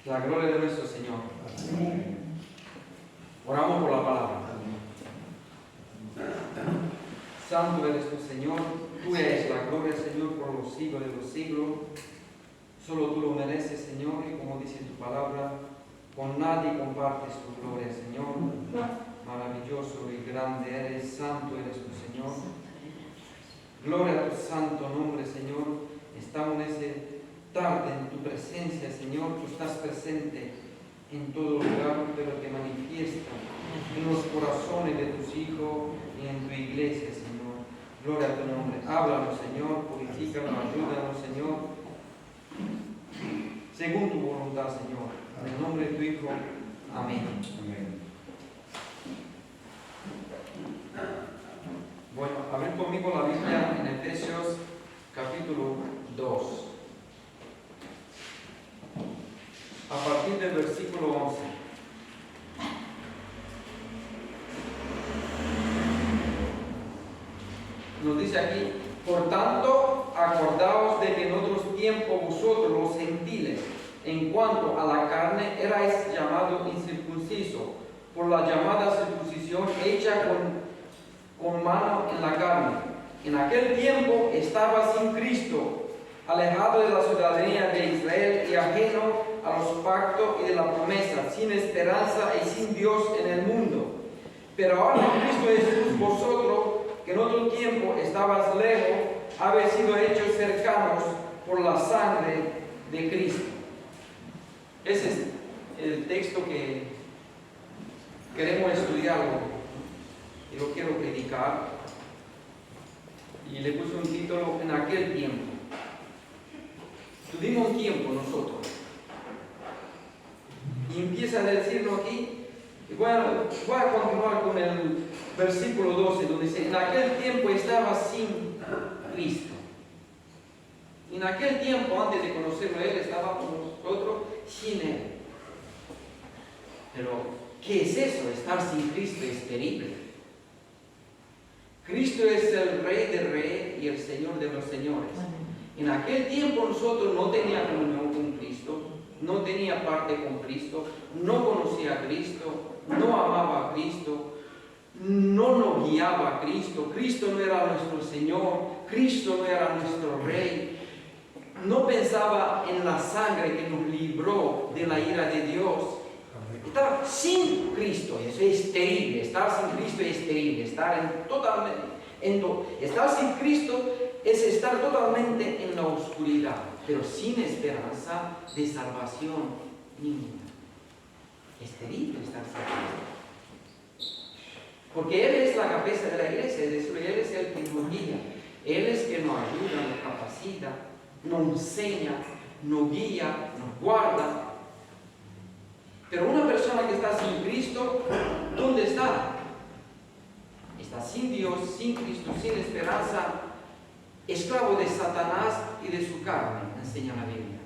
La gloria de nuestro Señor. Amén. Oramos por la palabra. Santo eres tu Señor, tú eres la gloria, Señor, por los siglos de los siglos. Solo tú lo mereces, Señor, y como dice tu palabra, con nadie compartes tu gloria, Señor. Maravilloso y grande eres, santo eres tu Señor. Gloria a tu santo nombre, Señor. Estamos en esta tarde en tu presencia, Señor. Tú estás presente en todo lugar, pero te manifiesta en los corazones de tus hijos y en tu iglesia, Señor. Gloria a tu nombre. Háblanos, Señor. Purifícanos, ayúdanos, Señor. Según tu voluntad, Señor. En el nombre de tu Hijo. Amén. Amén. Bueno, abrir conmigo la Biblia en Efesios capítulo 2. A partir del versículo 11. Nos dice aquí: por tanto, acordaos de que en otros tiempos vosotros, los gentiles, en cuanto a la carne, erais llamados incircuncisos, por la llamada circuncisión hecha con mano en la carne. En aquel tiempo estaba sin Cristo, alejado de la ciudadanía de Israel y ajeno a los pactos y de la promesa, sin esperanza y sin Dios en el mundo. Pero ahora en Cristo Jesús, vosotros, que en otro tiempo estabas lejos, habéis sido hechos cercanos por la sangre de Cristo. Ese es el texto que queremos estudiar y lo quiero predicar. Y le puse un título: en aquel tiempo. Tuvimos un tiempo nosotros. Y empieza a decirlo aquí. Y voy a continuar con el versículo 12, donde dice: en aquel tiempo estaba sin Cristo. Y en aquel tiempo, antes de conocerlo Él, estaba con nosotros sin Él. Pero, ¿qué es eso? Estar sin Cristo es terrible. Cristo es el Rey de Reyes y el Señor de los Señores. En aquel tiempo nosotros no teníamos comunión con Cristo, no tenía parte con Cristo, no conocía a Cristo, no amaba a Cristo, no nos guiaba a Cristo. Cristo no era nuestro Señor, Cristo no era nuestro Rey. No pensaba en la sangre que nos libró de la ira de Dios. Estar sin Cristo, eso es terrible. Estar sin Cristo es terrible. Estar sin Cristo es estar totalmente en la oscuridad, pero sin esperanza de salvación ninguna. Es terrible estar sin Cristo. Porque Él es la cabeza de la iglesia, es decir, Él es el que nos guía. Él es el que nos ayuda, nos capacita, nos enseña, nos guía, nos guarda. Pero una persona que está sin Cristo, ¿dónde está? Está sin Dios, sin Cristo, sin esperanza, esclavo de Satanás y de su carne, enseña la Biblia.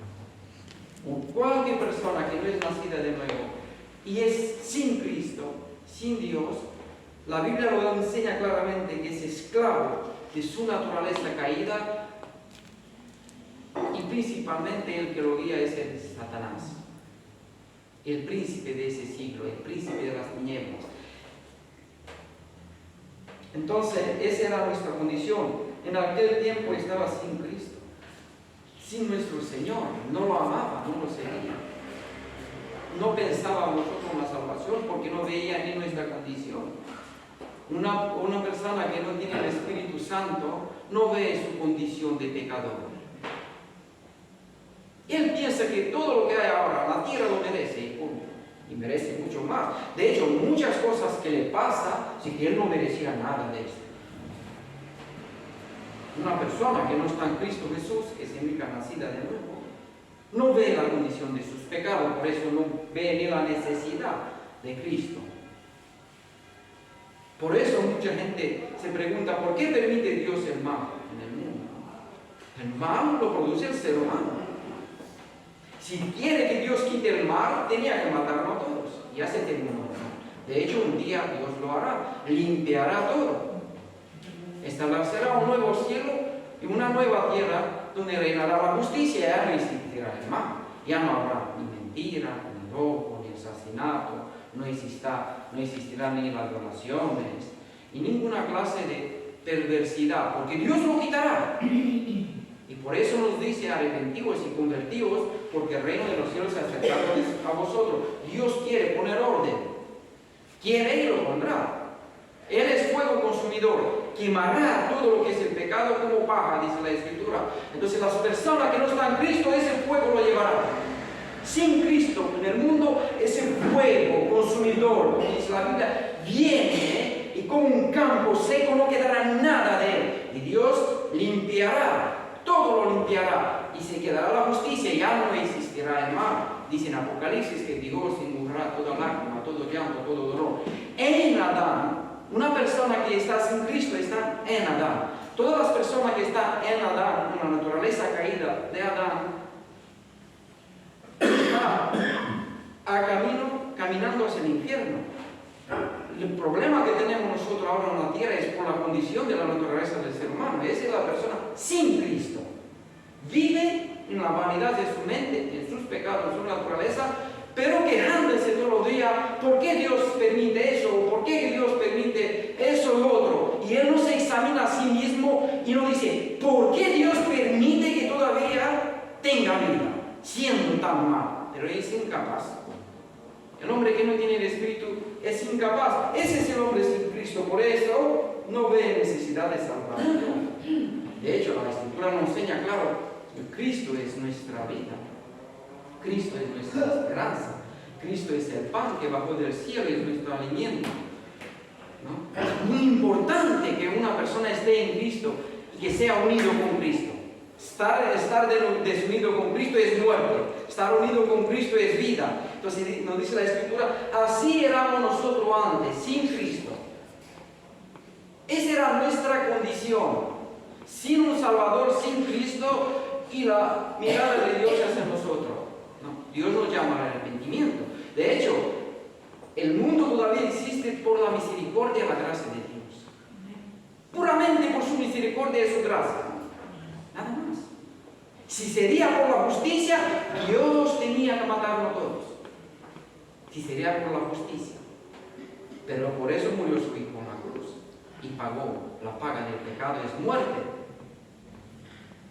O cualquier persona que no es nacida de nuevo y es sin Cristo, sin Dios, la Biblia lo enseña claramente que es esclavo de su naturaleza caída, y principalmente el que lo guía es el Satanás, el príncipe de ese siglo, el príncipe de las tinieblas. Entonces, esa era nuestra condición. En aquel tiempo estaba sin Cristo, sin nuestro Señor. No lo amaba, no lo seguía. No pensaba nosotros en la salvación porque no veía ni nuestra condición. Una persona que no tiene el Espíritu Santo no ve su condición de pecador. Él piensa que todo lo que hay ahora, la tierra lo merece, y merece mucho más. De hecho, muchas cosas que le pasa, sí que él no merecía nada de eso. Una persona que no está en Cristo Jesús, que significa nacida de nuevo, no ve la condición de sus pecados, por eso no ve ni la necesidad de Cristo. Por eso mucha gente se pregunta: ¿por qué permite Dios el mal en el mundo? El mal lo produce el ser humano. Si quiere que Dios quite el mal, tenía que matarlo a todos. Ya se terminó. De hecho, un día Dios lo hará, limpiará todo. Establecerá un nuevo cielo y una nueva tierra donde reinará la justicia y ya no existirá el mal. Ya no habrá ni mentira, ni robo, ni asesinato, no existirán ni las donaciones, y ninguna clase de perversidad, porque Dios lo quitará. Y por eso nos dice arrepentidos y convertidos, porque el reino de los cielos se ha acercado a vosotros. Dios quiere poner orden, quiere y lo pondrá. Él es fuego consumidor, quemará todo lo que es el pecado como paja, dice la Escritura. Entonces las personas que no están en Cristo, ese fuego lo llevará. Sin Cristo en el mundo, ese fuego consumidor, como dice la Biblia, viene y como un campo seco no quedará nada de él. Y Dios limpiará, todo lo limpiará, y se quedará la justicia, ya no existirá el mal. Dice en Apocalipsis que Dios enjugará toda lágrima, todo llanto, todo dolor. En Adán, una persona que está sin Cristo está en Adán. Todas las personas que están en Adán, con la naturaleza caída de Adán, caminando hacia el infierno. El problema que tenemos nosotros ahora en la tierra es por la condición de la naturaleza del ser humano. Esa es la persona sin Cristo. Vive en la vanidad de su mente, en sus pecados, en su naturaleza, pero quejándose todos los días, ¿por qué Dios permite eso? ¿Por qué Dios permite eso y otro? Y él no se examina a sí mismo y no dice, ¿por qué Dios permite que todavía tenga vida, siendo tan mal? Pero es incapaz. El hombre que no tiene el Espíritu es incapaz. Ese es el hombre sin Cristo. Por eso no ve necesidad de salvación. De hecho, la Escritura nos enseña claro que Cristo es nuestra vida. Cristo es nuestra esperanza. Cristo es el pan que bajó del cielo y es nuestro alimento, ¿no? Es muy importante que una persona esté en Cristo y que sea unido con Cristo. Estar desunido con Cristo es muerte. Estar unido con Cristo es vida. Entonces nos dice la Escritura, así éramos nosotros antes, sin Cristo. Esa era nuestra condición. Sin un Salvador, sin Cristo y la mirada de Dios hacia nosotros. No, Dios nos llama al arrepentimiento. De hecho, el mundo todavía existe por la misericordia y la gracia de Dios. Puramente por su misericordia y su gracia. Nada más. Si sería por la justicia, Dios tenía que matarnos todos. Si sería por la justicia. Pero por eso murió su Hijo en la cruz. Y pagó la paga del pecado, es muerte.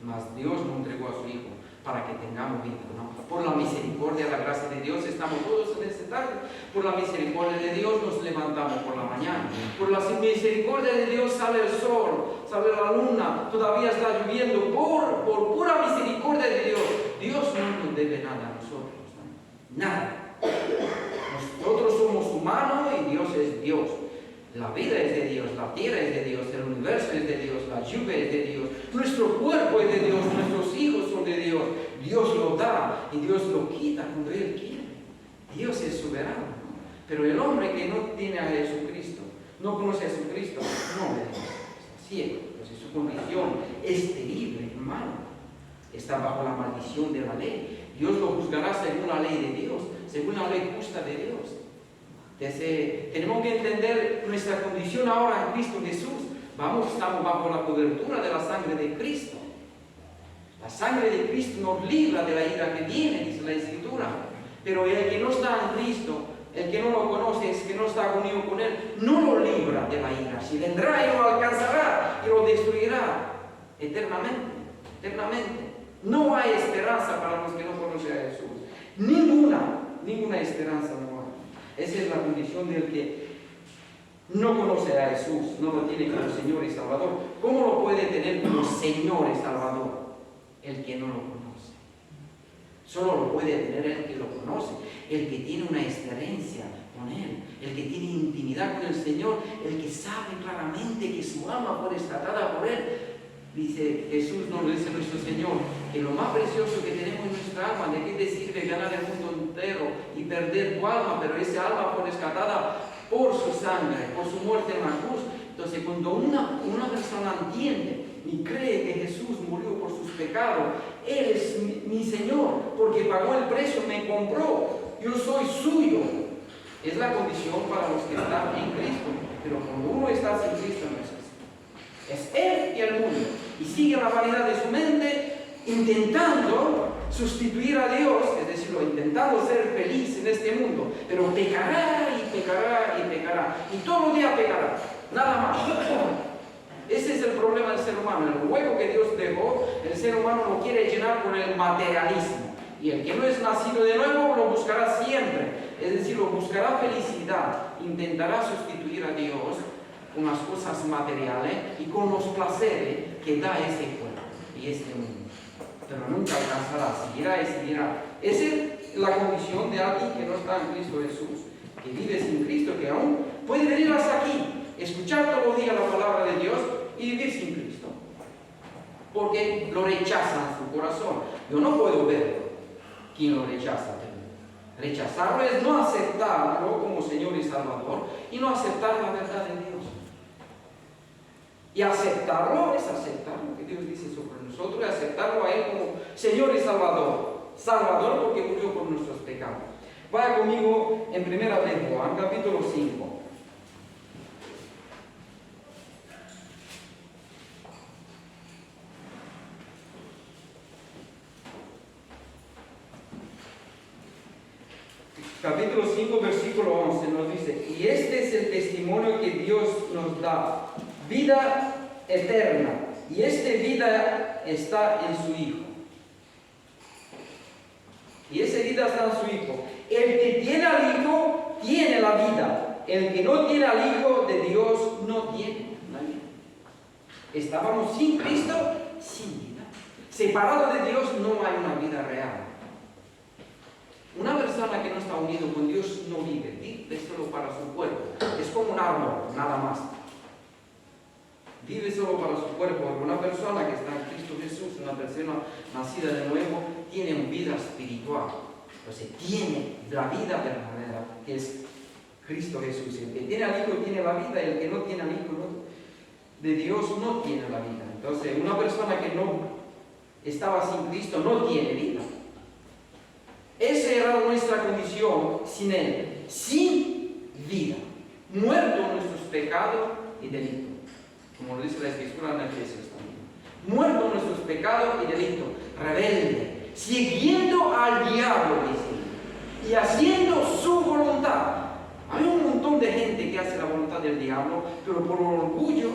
Mas Dios no entregó a su Hijo para que tengamos vida, ¿no? Por la misericordia y la gracia de Dios estamos todos en este tarde. Por la misericordia de Dios nos levantamos por la mañana. Por la misericordia de Dios sale el sol, sale la luna, todavía está lloviendo. Por pura misericordia de Dios. Dios no nos debe nada a nosotros, ¿no? Nada. Nosotros somos humanos y Dios es Dios. La vida es de Dios, la tierra es de Dios, el universo es de Dios, la lluvia es de Dios, nuestro cuerpo es de Dios, nuestros hijos son de Dios. Dios lo da y Dios lo quita cuando Él quiere. Dios es soberano, ¿no? Pero el hombre que no tiene a Jesucristo, no conoce a Jesucristo, no ve a Dios, está ciego. Entonces su condición es terrible, hermano. Está bajo la maldición de la ley. Dios lo juzgará según la ley de Dios, según la ley justa de Dios. Tenemos que entender nuestra condición ahora en Cristo Jesús. Estamos bajo la cobertura de la sangre de Cristo. La sangre de Cristo nos libra de la ira que viene, dice la Escritura. Pero el que no está en Cristo, el que no lo conoce, el que no está unido con Él, no lo libra de la ira. Si vendrá y lo alcanzará y lo destruirá eternamente. Eternamente. No hay esperanza para los que no conocen a Jesús. Ninguna esperanza no hay. Esa es la condición del que no conoce a Jesús, no lo tiene como Señor y Salvador. ¿Cómo lo puede tener como Señor y Salvador? El que no lo conoce. Solo lo puede tener el que lo conoce, el que tiene una experiencia con Él, el que tiene intimidad con el Señor, el que sabe claramente que su alma fue rescatada por Él. Dice Jesús, nos dice nuestro Señor, que lo más precioso que tenemos en nuestra alma, ¿de qué te sirve ganar el mundo entero y perder tu alma? Pero esa alma fue rescatada por su sangre, por su muerte en la cruz. Entonces, cuando una persona entiende y cree que Jesús murió por sus pecados, Él es mi Señor, porque pagó el precio, me compró, yo soy suyo. Es la condición para los que están en Cristo. Pero cuando uno está sin Cristo, no es así. Es Él y el mundo. Y sigue la vanidad de su mente, intentando sustituir a Dios, es intentando ser feliz en este mundo, pero pecará y pecará y pecará, y todo el día pecará, nada más. Ese es el problema del ser humano. El hueco que Dios dejó, el ser humano lo quiere llenar con el materialismo. Y el que no es nacido de nuevo lo buscará siempre. Es decir, lo buscará felicidad. Intentará sustituir a Dios con las cosas materiales y con los placeres que da ese cuerpo y este mundo. Pero nunca alcanzará, seguirá y seguirá. Esa es la condición de alguien que no está en Cristo Jesús, que vive sin Cristo, que aún puede venir hasta aquí, escuchar todos los días la palabra de Dios y vivir sin Cristo, porque lo rechazan en su corazón. Yo no puedo ver quién lo rechaza. Rechazarlo es no aceptarlo como Señor y Salvador y no aceptar la verdad de Dios. Y aceptarlo es aceptar lo que Dios dice sobre nosotros, y aceptarlo a Él como Señor y Salvador. Salvador porque murió por nuestros pecados. Vaya conmigo en 1 de Juan, capítulo 5. Capítulo 5, versículo 11 nos dice: y este es el testimonio que Dios nos da, vida eterna, y esta vida está en su Hijo. Y esa vida está en su Hijo. El que tiene al Hijo tiene la vida. El que no tiene al Hijo de Dios no tiene la vida. Estábamos sin Cristo, sin vida. Separado de Dios no hay una vida real. Una persona que no está unido con Dios no vive, vive solo para su cuerpo. Es como un árbol, nada más. Vive solo para su cuerpo. Una persona que está en Cristo Jesús, una persona nacida de nuevo, tiene una vida espiritual. Entonces tiene la vida verdadera, que es Cristo Jesús. El que tiene al Hijo tiene la vida, y el que no tiene al Hijo de Dios no tiene la vida. Entonces una persona que no estaba sin Cristo no tiene vida. Esa era nuestra condición sin Él, sin vida, muerto en nuestros pecados y delitos, como lo dice la Escritura en Efesios también. Muerto en nuestros pecados y delitos, rebelde, siguiendo al diablo, dice, y haciendo su voluntad. Hay un montón de gente que hace la voluntad del diablo, pero por orgullo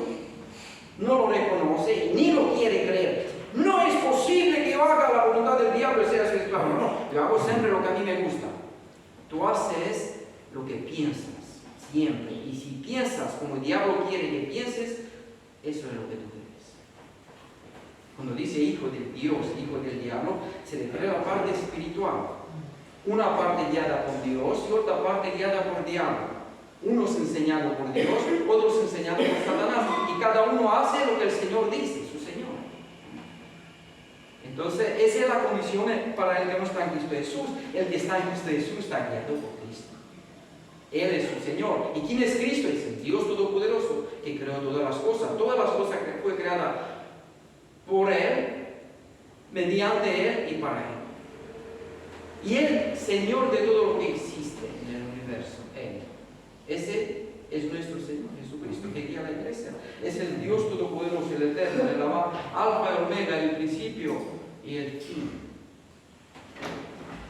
no lo reconoce y ni lo quiere creer. No es posible que yo haga la voluntad del diablo y sea su esclavo. No, yo hago siempre lo que a mí me gusta. Tú haces lo que piensas, siempre. Y si piensas como el diablo quiere que pienses, eso es lo que tú eres. Cuando dice hijo de Dios, hijo del diablo, se refiere a la parte espiritual. Una parte guiada por Dios y otra parte guiada por el diablo. Unos enseñados por Dios, otros enseñados por Satanás. Y cada uno hace lo que el Señor dice. Entonces, esa es la condición para el que no está en Cristo Jesús. El que está en Cristo Jesús está guiado por Cristo. Él es su Señor. ¿Y quién es Cristo? Es el Dios Todopoderoso que creó todas las cosas. Todas las cosas que fue creada por Él, mediante Él y para Él. Y Él, Señor de todo lo que existe en el universo. Él. Ese es nuestro Señor Jesucristo que guía a la iglesia. Es el Dios Todopoderoso, el Eterno, el Alfa y Omega, el principio y el fin.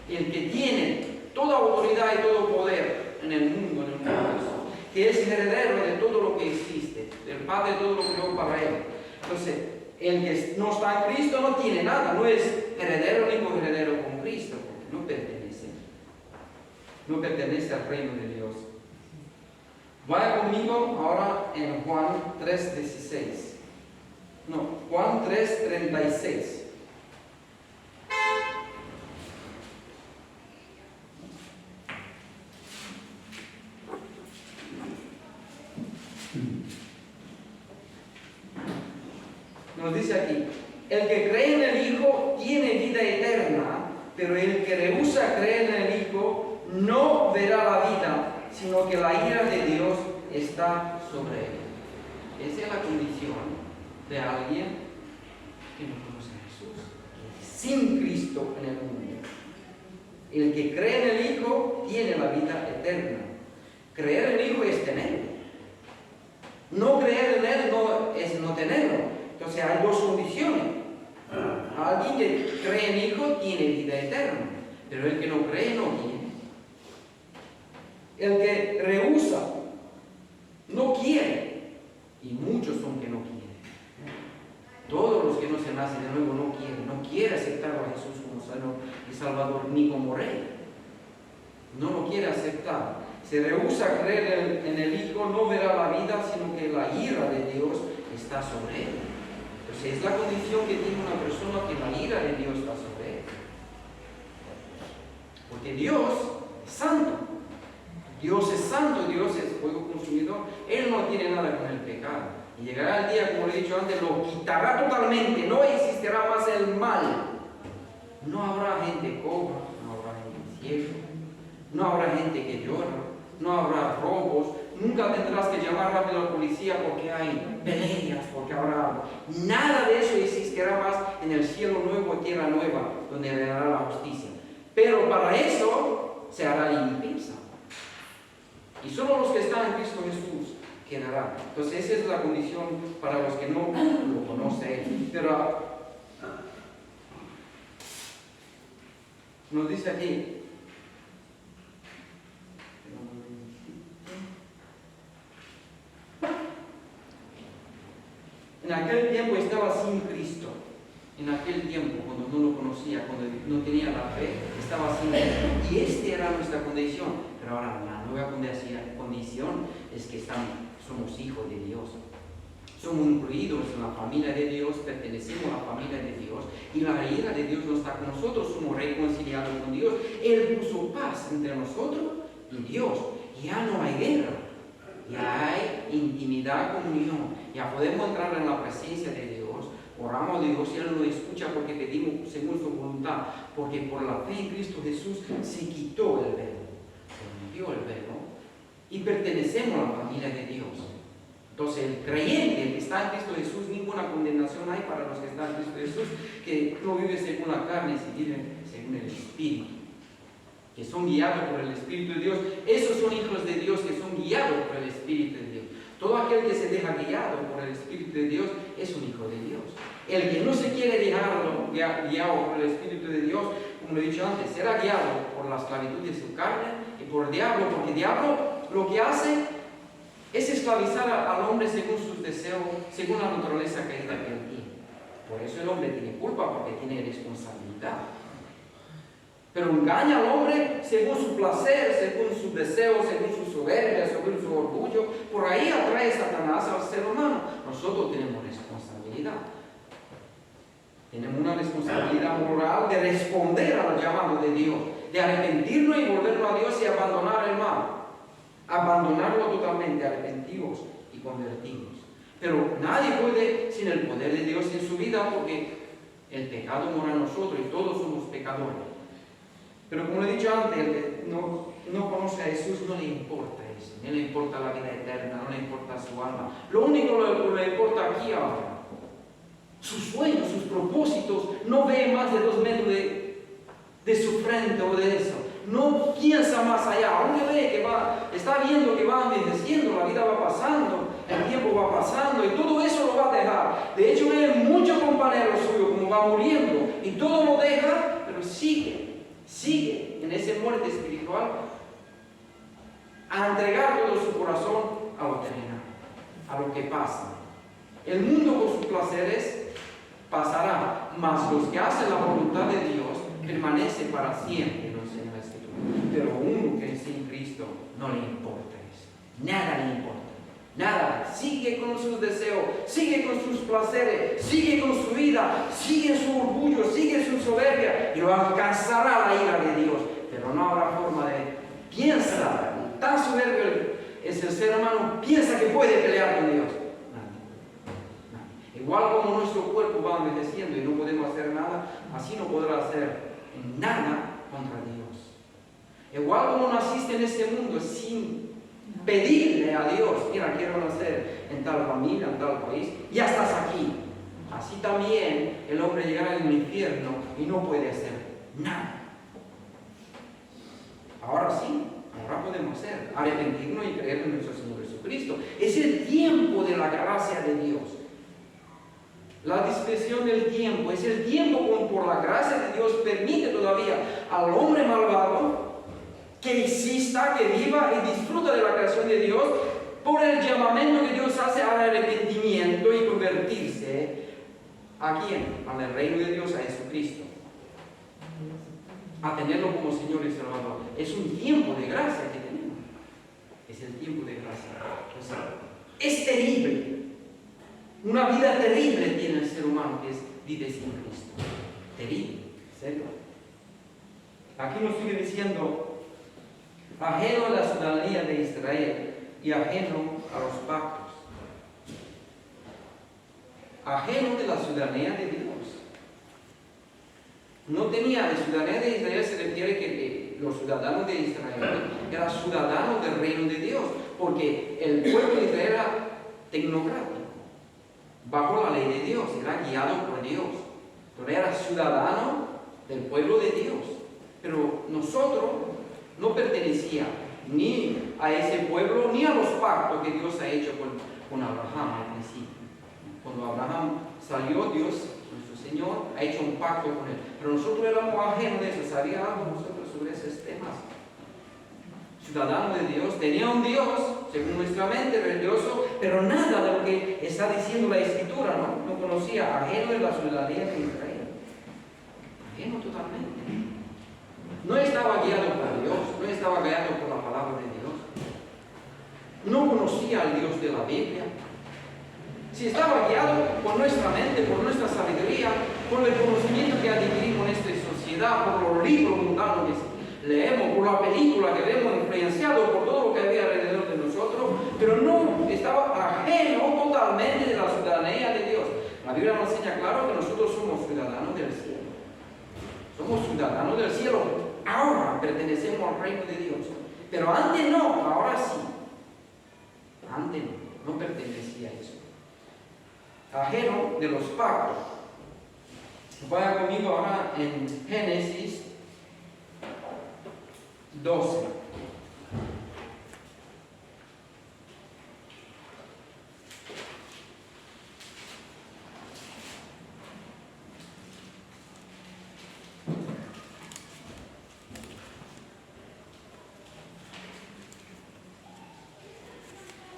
El que tiene toda autoridad y todo poder en el mundo, en el universo, que es heredero de todo lo que existe, el Padre todo lo creó para Él. Entonces, el que no está en Cristo no tiene nada, no es heredero ni coheredero con Cristo, porque no pertenece al reino de Dios. Vaya conmigo ahora en Juan 3:16. No, Juan 3:36. Nos dice aquí: el que cree en el Hijo tiene vida eterna, pero el que rehúsa creer en el Hijo no verá la vida, sino que la ira de Dios está sobre él. Esa es la condición de alguien que no conoce a Jesús, que es sin Cristo en el mundo. El que cree en el Hijo tiene la vida eterna. Creer en el Hijo es tenerlo. No creer en Él no es no tenerlo. Entonces hay dos condiciones. Alguien que cree en el Hijo tiene vida eterna, pero el que no cree no quiere. El que rehúsa no quiere, y muchos son que no quieren. Todos los que no se nacen de nuevo no quiere aceptar a Jesús como Señor y Salvador, ni como Rey. No lo quiere aceptar. Se rehúsa a creer en el Hijo, no verá la vida, sino que la ira de Dios está sobre él. Entonces es la condición que tiene una persona, que la ira de Dios está sobre él. Porque Dios es santo. Dios es santo, Dios es fuego consumidor. Él no tiene nada con el pecado. Y llegará el día, como le he dicho antes, lo quitará totalmente. No existirá más el mal. No habrá gente coja, no habrá gente ciega, no habrá gente que llora, no habrá robos. Nunca tendrás que llamar rápido a la policía porque hay peleas, porque habrá algo. Nada de eso existirá más en el cielo nuevo y tierra nueva, donde reinará la justicia. Pero para eso se hará limpieza. Y solo los que están en Cristo Jesús quedarán. Entonces esa es la condición para los que no lo conocen. Pero nos dice aquí, en aquel tiempo estaba sin Cristo. En aquel tiempo, cuando no lo conocía, cuando no tenía la fe, estaba sin Cristo. Y esta era nuestra condición. Pero ahora la nueva condición es que somos hijos de Dios. Somos incluidos en la familia de Dios, pertenecemos a la familia de Dios. Y la ira de Dios no está con nosotros, somos reconciliados con Dios. Él puso paz entre nosotros y Dios. Ya no hay guerra. Ya hay intimidad, comunión. Ya podemos entrar en la presencia de Dios. Oramos a Dios y Él nos escucha porque pedimos según su voluntad. Porque por la fe en Cristo Jesús se quitó el velo. Se rompió el velo. Y pertenecemos a la familia de Dios. Entonces el creyente, el que está en Cristo Jesús, ninguna condenación hay para los que están en Cristo Jesús, que no vive según la carne, sino vive según el Espíritu. Que son guiados por el Espíritu de Dios. Esos son hijos de Dios que son guiados por el Espíritu de Dios. Todo aquel que se deja guiado por el Espíritu de Dios es un hijo de Dios. El que no se quiere dejar guiado por el Espíritu de Dios, como lo he dicho antes, será guiado por la esclavitud de su carne y por el diablo, porque el diablo lo que hace es esclavizar al hombre según sus deseos, según la naturaleza caída que él tiene. Por eso el hombre tiene culpa, porque tiene responsabilidad. Pero engaña al hombre según su placer, según sus deseos, según su soberbia, según su orgullo. Por ahí atrae Satanás al ser humano. Nosotros tenemos responsabilidad. Tenemos una responsabilidad moral de responder al llamado de Dios, de arrepentirnos y volvernos a Dios y abandonar el mal. Abandonarlo totalmente, arrepentidos y convertidos. Pero nadie puede sin el poder de Dios en su vida, porque el pecado mora en nosotros y todos somos pecadores. Pero como he dicho antes, el que no conoce a Jesús no le importa eso, no le importa la vida eterna, no le importa su alma. Lo único que le importa aquí ahora, sus sueños, sus propósitos, no ve más de 2 metros de su frente o de eso. No piensa más allá, aunque ve que está viendo que va envejeciendo, la vida va pasando, el tiempo va pasando y todo eso lo va a dejar. De hecho, ve muchos compañeros suyos como va muriendo y todo lo deja, pero sigue en esa muerte espiritual a entregar todo su corazón a lo terrenal, a lo que pasa. El mundo con sus placeres pasará, mas los que hacen la voluntad de Dios permanecen para siempre. Pero uno que es en Cristo no le importa eso, nada le importa, nada, sigue con sus deseos, sigue con sus placeres, sigue con su vida, sigue su orgullo, sigue su soberbia y lo alcanzará la ira de Dios, pero no habrá forma piensa, tan soberbio es el ser humano, piensa que puede pelear con Dios. Nadie. Igual como nuestro cuerpo va envejeciendo y no podemos hacer nada, así no podrá hacer nada contra Dios. Igual como naciste en este mundo sin pedirle a Dios, mira, quiero nacer en tal familia, en tal país, ya estás aquí. Así también el hombre llegará al infierno y no puede hacer nada. Ahora sí, ahora podemos hacer, arrepentirnos y creer en nuestro Señor Jesucristo. Es el tiempo de la gracia de Dios. La dispersión del tiempo, es el tiempo como por la gracia de Dios permite todavía al hombre malvado que exista, que viva y disfruta de la creación de Dios por el llamamiento que Dios hace al arrepentimiento y convertirse ¿a quién? Al reino de Dios, a Jesucristo. A tenerlo como Señor y Salvador. Es un tiempo de gracia que tenemos. Es el tiempo de gracia. O sea, es terrible. Una vida terrible tiene el ser humano que vive sin Cristo. Terrible, ¿serio? Aquí nos sigue diciendo, ajeno a la ciudadanía de Israel y ajeno a los pactos. Ajeno de la ciudadanía de Dios. No tenía de ciudadanía de Israel, se refiere que los ciudadanos de Israel eran ciudadanos del reino de Dios, porque el pueblo de Israel era tecnocrático, bajo la ley de Dios, era guiado por Dios, pero era ciudadano del pueblo de Dios. Pero nosotros no pertenecíamos ni a ese pueblo ni a los pactos que Dios ha hecho con Abraham al principio. Cuando Abraham salió, Dios, nuestro Señor, ha hecho un pacto con él. Pero nosotros éramos ajenos de eso. ¿Sabía algo nosotros sobre esos temas? Ciudadanos de Dios, tenía un Dios, según nuestra mente, religioso, pero nada de lo que está diciendo la Escritura, no conocía, ajeno de la ciudadanía de Israel. Ajeno totalmente. No estaba guiado por Dios, no estaba guiado por la palabra de Dios. No conocía al Dios de la Biblia. Si estaba guiado por nuestra mente, por nuestra sabiduría, por el conocimiento que adquirimos en esta sociedad, por los libros mundanos que leemos, por la película que vemos, influenciado por todo lo que había alrededor de nosotros, pero no estaba ajeno totalmente de la ciudadanía de Dios. La Biblia nos enseña claro que nosotros somos ciudadanos del cielo. Somos ciudadanos del cielo. Ahora pertenecemos al reino de Dios. Pero antes no, ahora sí. Antes no pertenecía a eso. Ajeno de los pactos. Vaya conmigo ahora en Génesis 12.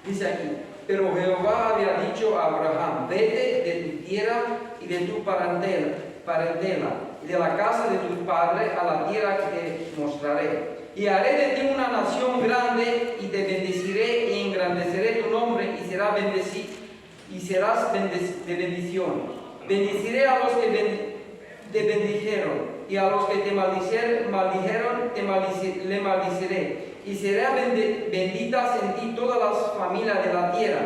Dice aquí, pero Jehová había dicho a Abraham, vete de tu tierra y de tu parentela, y de la casa de tu padre a la tierra que te mostraré. Y haré de ti una nación grande, y te bendeciré y engrandeceré tu nombre, y serás de bendición. Bendeciré a los que te bendijeron, y a los que te maldijeron, le maldiciré. Y serán benditas en ti todas las familias de la tierra.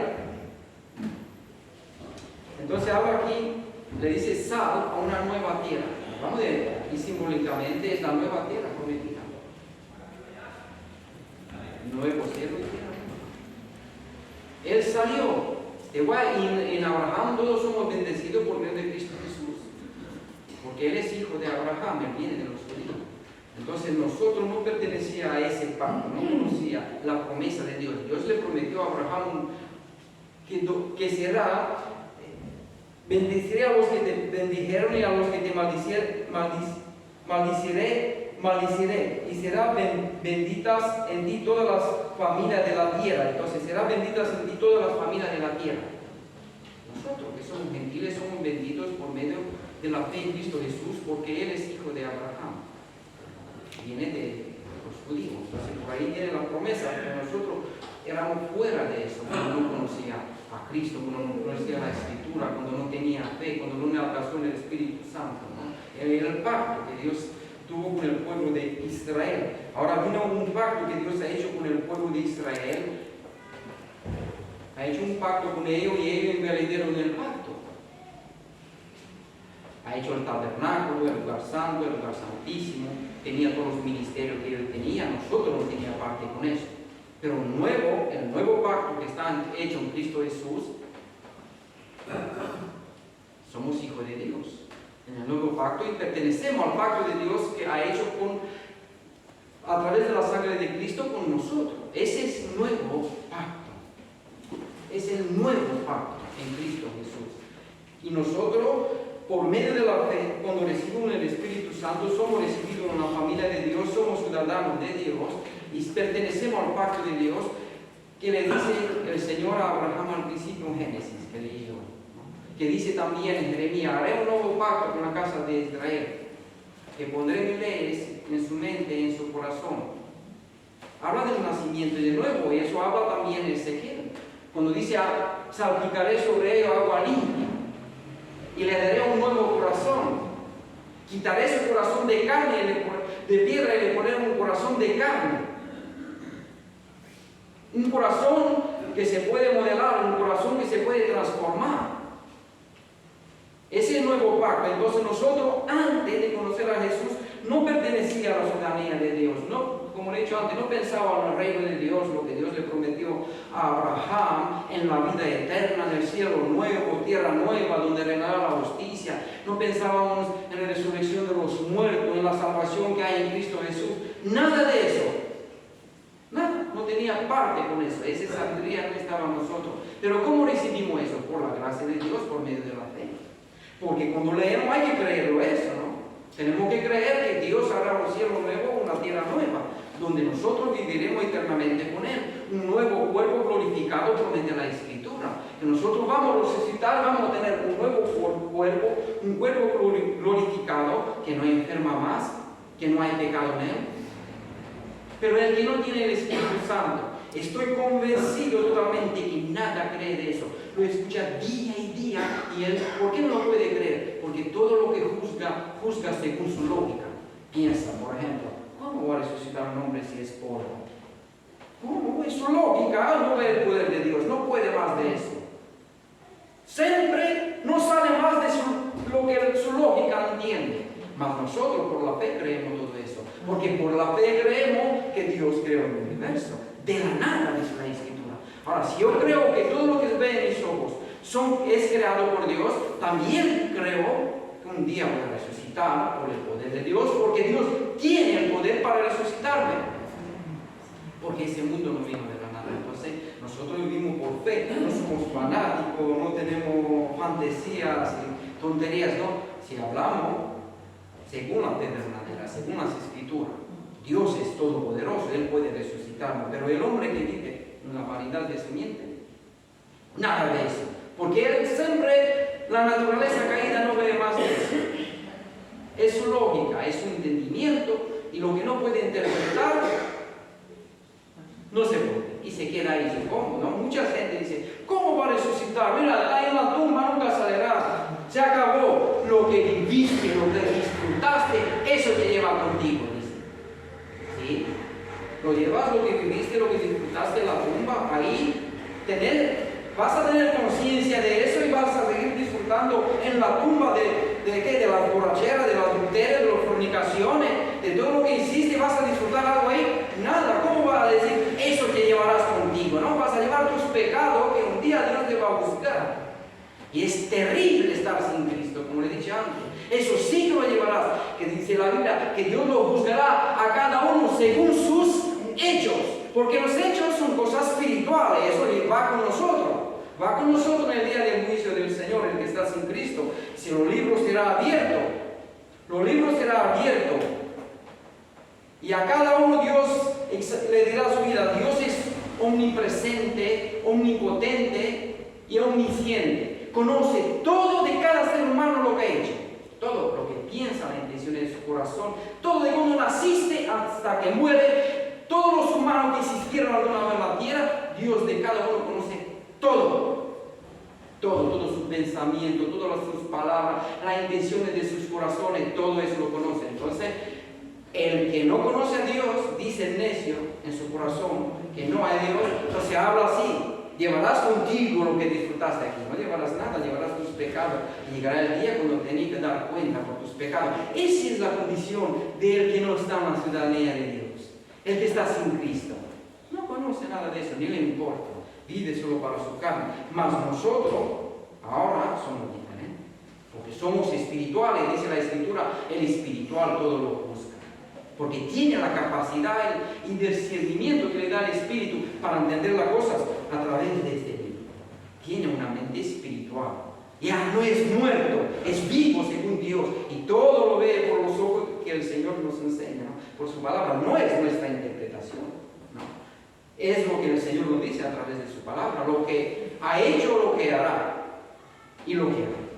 Entonces habla aquí, le dice sal a una nueva tierra. Vamos a ver, y simbólicamente es la nueva tierra prometida. Nuevo cielo y tierra. Él salió. En Abraham todos somos bendecidos por medio de Cristo Jesús. Porque Él es hijo de Abraham, Él viene de los judíos. Entonces nosotros no pertenecía a ese pacto, no conocía la promesa de Dios. Dios le prometió a Abraham que será, bendeciré a los que te bendijeron y a los que te maldiciré, y serán benditas en ti todas las familias de la tierra. Entonces serán benditas en ti todas las familias de la tierra. Nosotros que somos gentiles somos benditos por medio de la fe en Cristo Jesús, porque Él es hijo de Abraham. Viene de los judíos. Entonces por ahí viene la promesa, pero nosotros éramos fuera de eso, cuando no conocía a Cristo, cuando no conocía la Escritura, cuando no tenía fe, cuando no me alcanzó el Espíritu Santo, ¿no? Era el pacto que Dios tuvo con el pueblo de Israel. Ahora vino un pacto que Dios ha hecho con el pueblo de Israel. Ha hecho un pacto con ellos y ellos invalidaron el pacto. Ha hecho el tabernáculo, el lugar santo, el lugar santísimo. Tenía todos los ministerios que Él tenía. Nosotros no teníamos parte con eso. Pero el nuevo pacto que está hecho en Cristo Jesús, somos hijos de Dios. En el nuevo pacto y pertenecemos al pacto de Dios que ha hecho a través de la sangre de Cristo con nosotros. Ese es el nuevo pacto. Es el nuevo pacto en Cristo Jesús. Y nosotros por medio de la fe, cuando recibimos el Espíritu Santo, somos recibidos en la familia de Dios, somos ciudadanos de Dios y pertenecemos al pacto de Dios, que le dice el Señor a Abraham al principio en Génesis, que leí yo, ¿no? Que dice también en Jeremías: haré un nuevo pacto con la casa de Israel, que pondré mis leyes en su mente y en su corazón. Habla del nacimiento de nuevo, y eso habla también en Ezequiel, cuando dice: salpicaré sobre ello agua limpia y le daré un nuevo corazón. Quitaré su corazón de carne, de piedra, y le pondré un corazón de carne. Un corazón que se puede modelar, un corazón que se puede transformar. Ese es el nuevo pacto. Entonces nosotros, antes de conocer a Jesús, no pertenecía a la ciudadanía de Dios. No, como he dicho antes, no pensaba en el reino de Dios, lo que Dios le prometió a Abraham, en la vida eterna, en el cielo nuevo, tierra nueva, donde reinará la justicia. No pensábamos en la resurrección de los muertos, en la salvación que hay en Cristo Jesús. Nada de eso. Nada, no tenía parte con eso. Esa sabiduría no estaba en nosotros. Pero ¿cómo recibimos eso? Por la gracia de Dios, por medio de la fe. Porque cuando leemos hay que creerlo eso, ¿no? Tenemos que creer que Dios hará un cielo nuevo, una tierra nueva, donde nosotros viviremos eternamente con Él. Un nuevo cuerpo glorificado por medio de la Escritura. Que nosotros vamos a resucitar, vamos a tener un nuevo cuerpo, un cuerpo glorificado, que no enferma más, que no hay pecado en él. Pero el que no tiene el Espíritu Santo, estoy convencido totalmente que nada cree de eso. Lo escucha día y día, y él, ¿por qué no lo puede creer? Porque todo lo que juzga según su lógica. Piensa, por ejemplo, ¿cómo va a resucitar un hombre si es polvo? ¿Cómo? Es su lógica, no ve el poder de Dios, no puede más de eso. Siempre no sale más de lo que su lógica entiende. Mas nosotros por la fe creemos todo eso. Porque por la fe creemos que Dios creó el universo. De la nada, dice la Escritura. Ahora, si yo creo que todo lo que ve en mis ojos es creado por Dios, también creo que un día voy a resucitar por el poder de Dios, porque Dios tiene el poder para resucitarme. Porque ese mundo no vino de la nada. Entonces, nosotros vivimos por fe, no somos fanáticos, no tenemos fantasías y tonterías, no. Si hablamos según la fe verdadera, según las Escrituras, Dios es todopoderoso, Él puede resucitarnos, pero el hombre que vive en la vanidad de su mente, nada de eso, porque él siempre, la naturaleza caída no ve más de eso. Es su lógica, es su entendimiento, y lo que no puede interpretar, no se puede, y se queda ahí, supongo, ¿no? Mucha gente dice: ¿cómo va a resucitar? Mira, ahí en la tumba nunca saldrás. Se acabó. Lo que viviste, lo que disfrutaste, eso te lleva contigo, dice. ¿Sí? Lo llevas, lo que viviste, lo que disfrutaste en la tumba, ahí vas a tener conciencia de eso y vas a seguir disfrutando en la tumba de ¿qué? De las borracheras, de las adulterios, de las fornicaciones, de todo lo que hiciste. ¿Vas a disfrutar algo ahí? Nada. ¿Cómo vas a decir eso te llevarás contigo? ¿No? Vas a llevar tus pecados que un día Dios te va a buscar. Y es terrible estar sin Cristo, como le he dicho antes. Eso sí que lo llevarás, que dice la Biblia, que Dios lo juzgará a cada uno según sus hechos. Porque los hechos son cosas espirituales, eso va con nosotros. Va con nosotros en el día del juicio del Señor, el que está sin Cristo. Si los libros serán abiertos, y a cada uno Dios le dirá su vida. Dios es omnipresente, omnipotente y omnisciente. Conoce todo de cada ser humano lo que ha hecho, todo lo que piensa, la intención de su corazón, todo de cuando naciste hasta que muere, todos los humanos que existieron alguna vez en la tierra, Dios de cada uno conoce todo su pensamiento, todas sus palabras, las intenciones de sus corazones, todo eso lo conoce. Entonces, el que no conoce a Dios, dice el necio en su corazón que no hay Dios, entonces habla así: llevarás contigo lo que disfrutaste aquí, no llevarás nada, llevarás tus pecados, y llegará el día cuando tenés que dar cuenta por tus pecados. Esa es la condición del que no está en la ciudadanía de Dios, el que está sin Cristo. No conoce nada de eso, ni le importa, vive solo para su carne. Mas nosotros ahora somos diferentes, porque somos espirituales. Dice la Escritura: el espiritual todo lo juzga, porque tiene la capacidad y discernimiento que le da el Espíritu para entender las cosas a través de este libro. Tiene una mente espiritual. Ya no es muerto, es vivo según Dios. Y todo lo ve por los ojos que el Señor nos enseña, ¿no? Por su palabra. No es nuestra interpretación, ¿no? Es lo que el Señor nos dice a través de su palabra. Lo que ha hecho, lo que hará y lo que hará.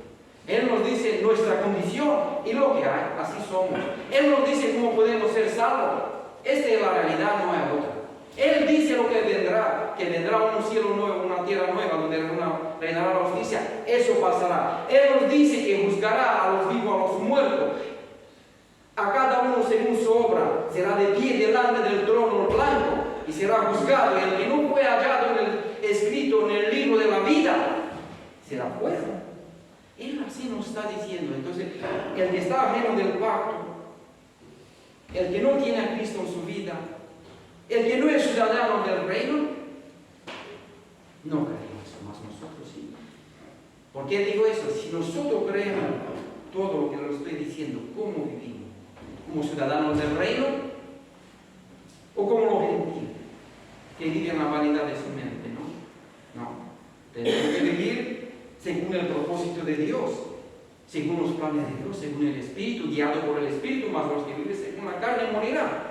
Él nos dice nuestra condición y lo que hay, así somos. Él nos dice cómo podemos ser salvos. Esta es la realidad, no hay otra. Él dice lo que vendrá un cielo nuevo, una tierra nueva, donde reinará la justicia. Eso pasará. Él nos dice que juzgará a los vivos, a los muertos, a cada uno según su obra. Será de pie delante del trono blanco y será juzgado. Y el que no fue hallado escrito en el libro de la vida será fuera. Él así nos está diciendo. Entonces, el que está ajeno del pacto, el que no tiene a Cristo en su vida, el que no es ciudadano del reino, no creemos eso, más nosotros sí. ¿Por qué digo eso? Si nosotros creemos todo lo que lo estoy diciendo, ¿cómo vivimos? ¿Como ciudadanos del reino? ¿O como los gentiles que viven la vanidad de su mente? No. Tenemos que vivir según el propósito de Dios, según los planes de Dios, según el Espíritu, guiado por el Espíritu, mas los que viven según la carne morirán.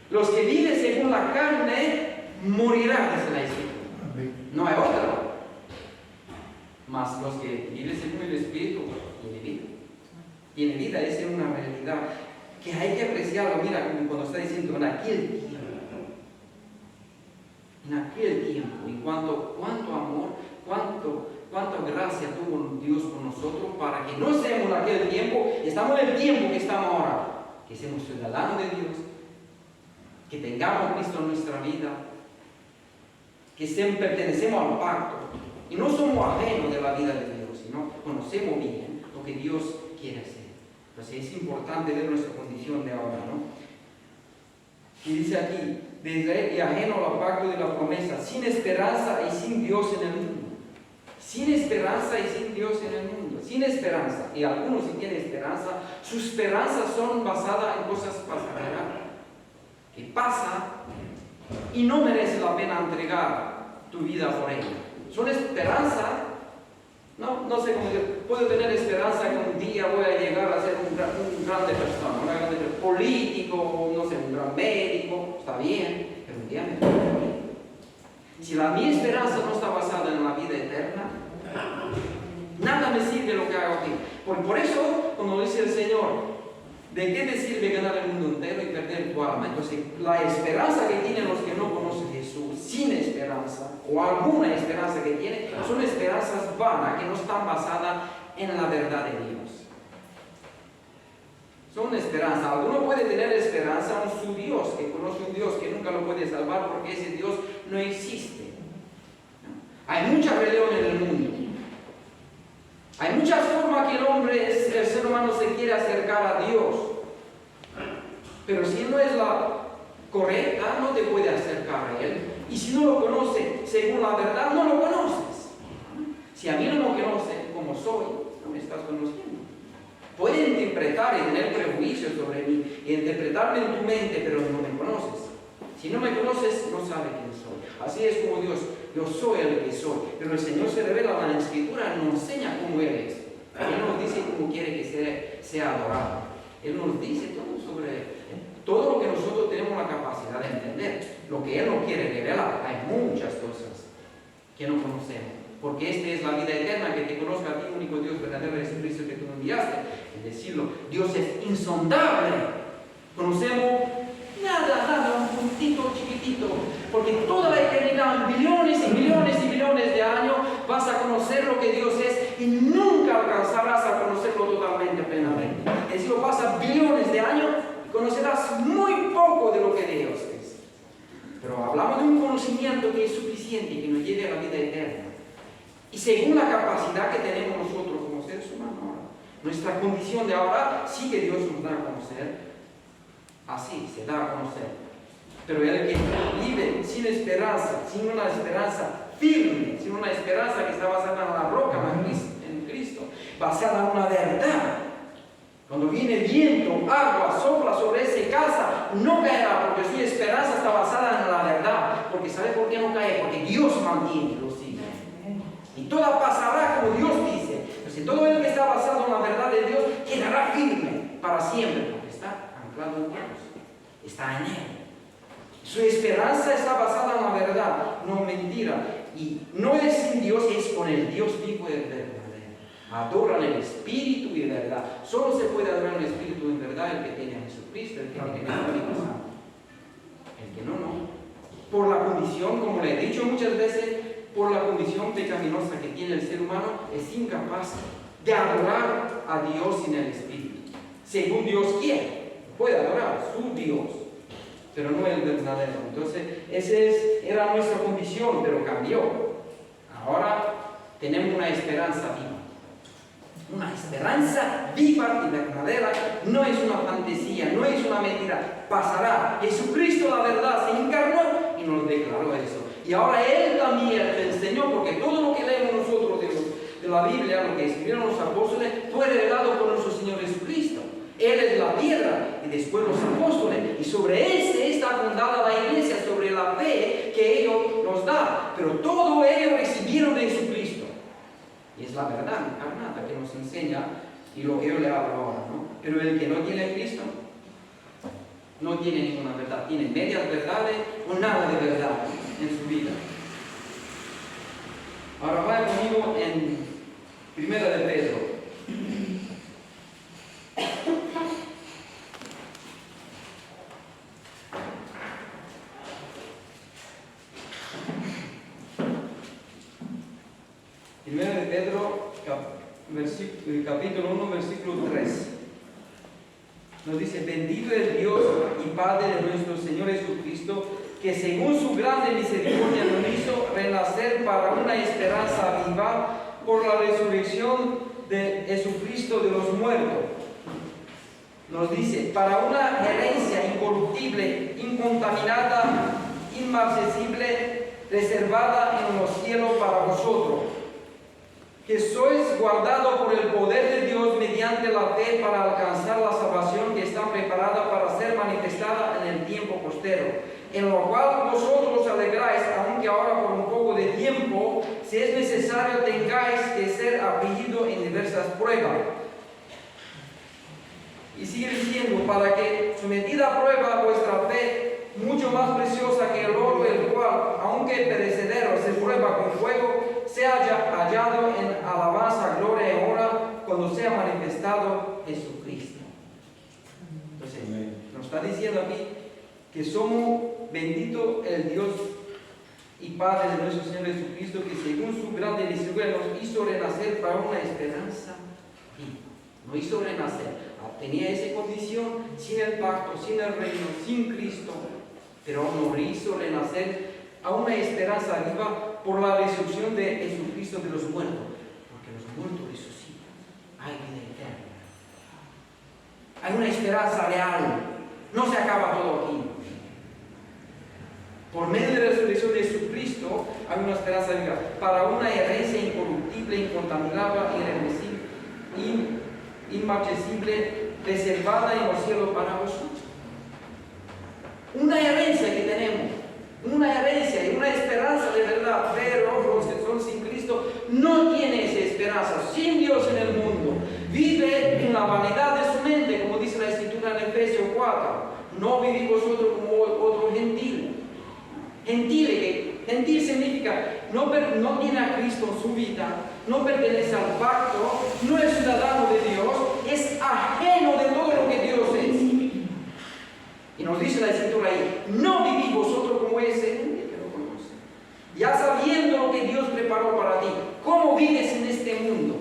Los que viven según la carne morirán, dice la Escritura. No hay otra. Mas los que viven según el Espíritu tienen vida. Tienen vida, esa es una realidad que hay que apreciarlo. Mira, como cuando está diciendo en aquel tiempo. En aquel tiempo. Y cuánto amor, cuánta gracia tuvo Dios con nosotros para que no seamos en aquel tiempo, estamos en el tiempo que estamos ahora. Que seamos ciudadanos de Dios. Que tengamos a Cristo en nuestra vida, que pertenecemos al pacto y no somos ajenos de la vida de Dios, sino conocemos bien lo que Dios quiere hacer. Entonces es importante ver nuestra condición de ahora, ¿no? Y dice aquí, desde y ajeno al pacto de la promesa, sin esperanza y sin Dios en el mundo. Sin esperanza y sin Dios en el mundo. Sin esperanza. Y algunos si tienen esperanza, sus esperanzas son basadas en cosas pasajeras. Que pasa y no merece la pena entregar tu vida por ella. Son esperanza, no sé cómo decir, puedo tener esperanza que un día voy a llegar a ser un grande persona, un grande político, no sé, un gran médico, está bien, pero un día me voy a morir. Si mi esperanza no está basada en la vida eterna, nada me sirve lo que hago aquí. Por eso, como dice el Señor, ¿de qué te sirve ganar el mundo entero y perder tu alma? Entonces, la esperanza que tienen los que no conocen a Jesús, sin esperanza, o alguna esperanza que tienen, son esperanzas vanas, que no están basadas en la verdad de Dios. Son esperanzas. Alguno puede tener esperanza en su Dios, que conoce un Dios que nunca lo puede salvar porque ese Dios no existe. Hay mucha religión en el mundo. Hay muchas formas que el ser humano se quiere acercar a Dios. Pero si no es la correcta, no te puede acercar a Él. Y si no lo conoce según la verdad, no lo conoces. Si a mí no me conoce como soy, no me estás conociendo. Puede interpretar y tener prejuicios sobre mí, y interpretarme en tu mente, pero no me conoces. Si no me conoces, no sabes quién soy. Así es como Dios, yo soy el que soy. Pero el Señor se revela en la Escritura, nos enseña cómo Él es. Él nos dice cómo quiere que sea adorado. Él nos dice todo sobre Él. Todo lo que nosotros tenemos la capacidad de entender. Lo que Él nos quiere revelar. Hay muchas cosas que no conocemos. Porque esta es la vida eterna, que te conozca a ti, único Dios verdadero, Jesucristo, que tú me enviaste. Es decirlo, Dios es insondable. Conocemos nada, un puntito chiquitito. Porque toda la eternidad, billones y billones y billones de años, vas a conocer lo que Dios es y nunca alcanzarás a conocerlo totalmente, plenamente. Es decir, pasas billones de años y conocerás muy poco de lo que Dios es. Pero hablamos de un conocimiento que es suficiente y que nos lleve a la vida eterna. Y según la capacidad que tenemos nosotros como seres humanos, nuestra condición de ahora, sí que Dios nos da a conocer. Así se da a conocer. Pero el que vive sin esperanza, sin una esperanza firme, sin una esperanza que está basada en la roca, en Cristo, basada en una verdad. Cuando viene viento, agua, sopla sobre esa casa, no caerá, porque su esperanza está basada en la verdad. Porque ¿sabe por qué no cae? Porque Dios mantiene los siglos. Y todo pasará como Dios dice. Entonces, todo el que está basado en la verdad de Dios quedará firme para siempre, porque está anclado en Dios, está en Él. Su esperanza está basada en la verdad, no en mentira. Y no es sin Dios, es con el Dios vivo y verdadero. Adoran el Espíritu y verdad. Solo se puede adorar el Espíritu en verdad el que tiene a Jesucristo, el que tiene el Espíritu Santo. El que no, no. Por la condición, como le he dicho muchas veces, por la condición pecaminosa que tiene el ser humano, es incapaz de adorar a Dios sin el Espíritu. Según Dios quiere, puede adorar a su Dios, pero no el verdadero. Entonces, era nuestra condición, pero cambió. Ahora tenemos una esperanza viva. Una esperanza viva y verdadera. No es una fantasía, no es una mentira. Pasará. Jesucristo, la verdad, se encarnó y nos declaró eso. Y ahora Él también te enseñó, porque todo lo que leemos nosotros de la Biblia, lo que escribieron los apóstoles, fue revelado por nuestro Señor Jesucristo. Él es la piedra y después los apóstoles, y sobre ese está fundada la iglesia, sobre la fe que ellos nos dan. Pero todo ellos recibieron de Jesucristo. Y es la verdad encarnada que nos enseña, y lo que yo le hablo ahora, ¿no? Pero el que no tiene a Cristo no tiene ninguna verdad, tiene medias verdades o nada de verdad en su vida. Ahora vaya conmigo en 1 de Pedro. Primero de Pedro, capítulo 1, versículo 3. Nos dice: bendito es Dios y Padre de nuestro Señor Jesucristo, que según su grande misericordia nos hizo renacer para una esperanza viva por la resurrección de Jesucristo de los muertos. Nos dice: para una herencia incorruptible, incontaminada, inmarcesible, reservada en los cielos para vosotros, que sois guardados por el poder de Dios mediante la fe para alcanzar la salvación que está preparada para ser manifestada en el tiempo postero, en lo cual vosotros os alegráis, aunque ahora por un poco de tiempo, si es necesario, tengáis que ser afligidos en diversas pruebas. Y sigue diciendo: para que sometida a prueba vuestra fe, mucho más preciosa que el oro, el cual, aunque perecedero, se prueba con fuego, sea hallado en alabanza, gloria y honra cuando sea manifestado Jesucristo. Entonces, nos está diciendo aquí que somos bendito el Dios y Padre de nuestro Señor Jesucristo, que según su grande misericordia nos hizo renacer para una esperanza viva. Nos hizo renacer. Tenía esa condición sin el pacto, sin el reino, sin Cristo, pero nos hizo renacer a una esperanza viva por la resurrección de Jesucristo de los muertos, porque los muertos resucitan, hay vida eterna, hay una esperanza real, no se acaba todo aquí. Por medio de la resurrección de Jesucristo hay una esperanza viva para una herencia incorruptible, incontaminable, irreversible, inmarcesible, reservada en los cielos para vosotros. Una herencia que tenemos, una herencia y una esperanza de verdad, pero los que son sin Cristo no tienen esa esperanza. Sin Dios en el mundo, vive en la vanidad de su mente, como dice la Escritura en Efesios 4. No vivís vosotros como otros gentiles. Gentil significa no tiene a Cristo en su vida, no pertenece al pacto, no es ciudadano de Dios, es ajeno de todo lo que Dios es. Y nos dice la Escritura ahí: no vivís vosotros como ese gente que lo conoce, ya sabiendo lo que Dios preparó para ti. ¿Cómo vives en este mundo?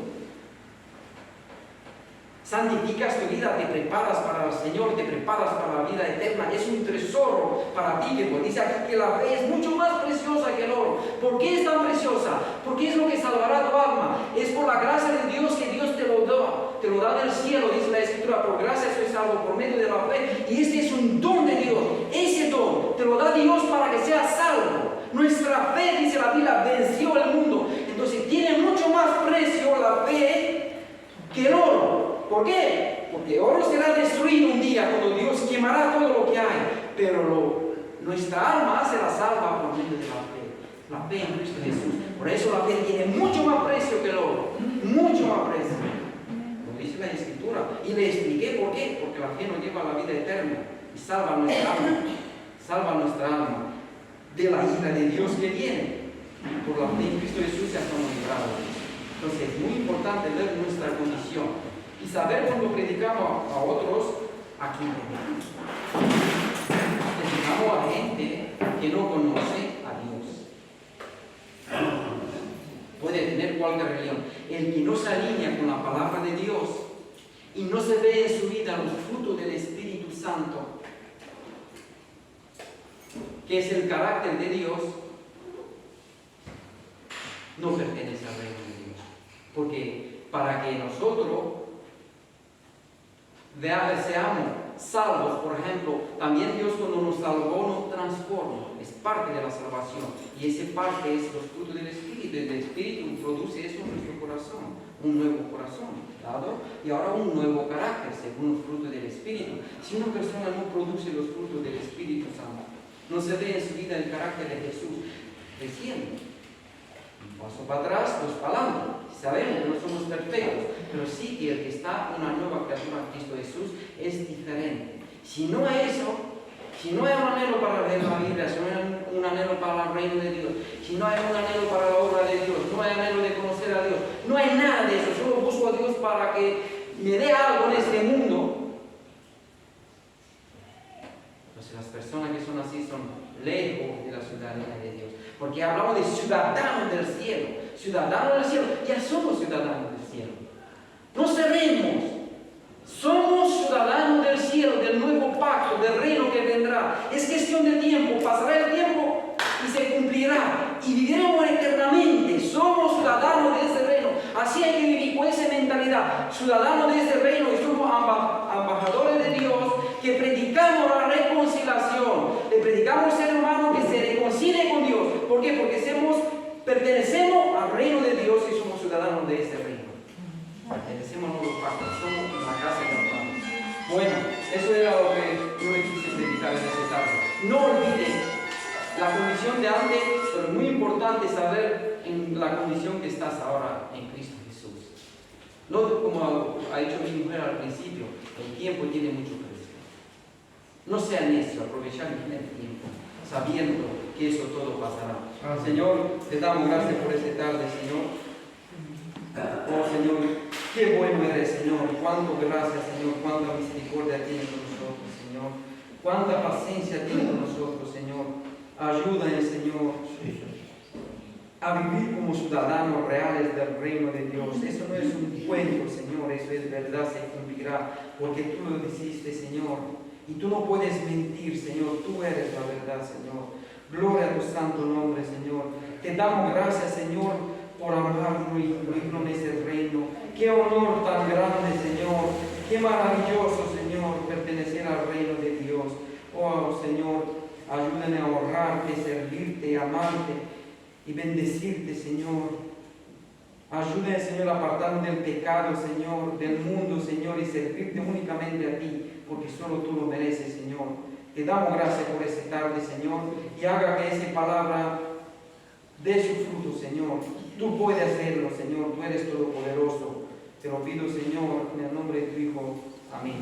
Santificas tu vida, te preparas para el Señor, te preparas para la vida eterna. Es un tesoro para ti, que dice aquí que la fe es mucho más preciosa que el oro. ¿Por qué es tan preciosa? Porque es lo que salvará tu alma. Es por la gracia de Dios que Dios te lo da del cielo, dice la Escritura. Por gracia soy salvo por medio de la fe. Y este es un don de Dios. Ese don te lo da Dios para que seas salvo. Nuestra fe, dice la Biblia, venció el mundo. Entonces tiene mucho más precio la fe que el oro. ¿Por qué? Porque el oro será destruido un día cuando Dios quemará todo lo que hay. Pero nuestra alma será salva por medio de la fe. La fe en Cristo Jesús. Por eso la fe tiene mucho más precio que el oro, mucho más precio. Lo dice la Escritura. Y le expliqué por qué. Porque la fe nos lleva a la vida eterna y salva nuestra alma de la ira de Dios que viene. Por la fe en Cristo Jesús ya estamos librados. Entonces es muy importante ver nuestra condición y saber cuando predicamos a otros a quién venimos. Predicamos a gente que no conoce a Dios. Puede tener cualquier religión. El que no se alinea con la palabra de Dios y no se ve en su vida los frutos del Espíritu Santo, que es el carácter de Dios, no pertenece al reino de Dios. Porque para que nosotros seamos salvos, por ejemplo, también Dios cuando nos salvó nos transforma, es parte de la salvación. Y esa parte es los frutos del Espíritu. El Espíritu produce eso en nuestro corazón, un nuevo corazón, ¿claro? Y ahora un nuevo carácter según los frutos del Espíritu. Si una persona no produce los frutos del Espíritu Santo, no se ve en su vida el carácter de Jesús creciendo. Un paso para atrás, dos para adelante. Sabemos que no somos perfectos, pero sí que el que está una nueva criatura en Cristo Jesús es diferente. Si no es eso, si no hay un anhelo para leer la Biblia, si no hay un anhelo para el reino de Dios, si no hay un anhelo para la obra de Dios, no hay anhelo de conocer a Dios, no hay nada de eso, solo busco a Dios para que me dé algo en este mundo. Entonces las personas que son así son lejos de la ciudadanía de Dios. Porque hablamos de ciudadanos del cielo. Ciudadanos del cielo, ya somos ciudadanos del cielo. No seremos. Somos ciudadanos del cielo, del nuevo pacto, del reino que vendrá. Es cuestión de tiempo, pasará el tiempo y se cumplirá. Y viviremos eternamente. Somos ciudadanos de ese reino. Así hay que vivir con esa mentalidad. Ciudadanos de ese reino y somos embajadores de Dios que predicamos la reconciliación. Le predicamos al ser humano que se reconcilie con Dios. ¿Por qué? Porque pertenecemos al reino de Dios y somos ciudadanos de ese reino. Pertenecemos a nuevos pactos, somos la casa de los padres. Bueno, eso era lo que yo le quise predicar en esta tarde. No olviden la condición de antes, pero es muy importante saber en la condición que estás ahora en Cristo Jesús. No como ha dicho mi mujer al principio, el tiempo tiene mucho precio. No sea necio, aprovechar el tiempo, sabiendo que eso todo pasará. Señor, te damos gracias por esta tarde, Señor. Oh Señor, qué bueno eres, Señor. Cuánto gracias, Señor. Cuánta misericordia tienes con nosotros, Señor. Cuánta paciencia tienes con nosotros, Señor. Ayúdanos, Señor, a vivir como ciudadanos reales del reino de Dios. Eso no es un cuento, Señor. Eso es verdad, se cumplirá. Porque tú lo dijiste, Señor. Y tú no puedes mentir, Señor. Tú eres la verdad, Señor. Gloria a tu santo nombre, Señor. Te damos gracias, Señor, por amarnos y incluirnos en ese reino. Qué honor tan grande, Señor. Qué maravilloso, Señor, pertenecer al reino de Dios. Oh, Señor, ayúdame a honrarte, servirte, amarte y bendecirte, Señor. Ayúdame, Señor, a apartarnos del pecado, Señor, del mundo, Señor, y servirte únicamente a ti, porque solo tú lo mereces, Señor. Te damos gracias por esta tarde, Señor, y haga que esa palabra dé su fruto, Señor. Tú puedes hacerlo, Señor. Tú eres todopoderoso. Te lo pido, Señor, en el nombre de tu Hijo. Amén.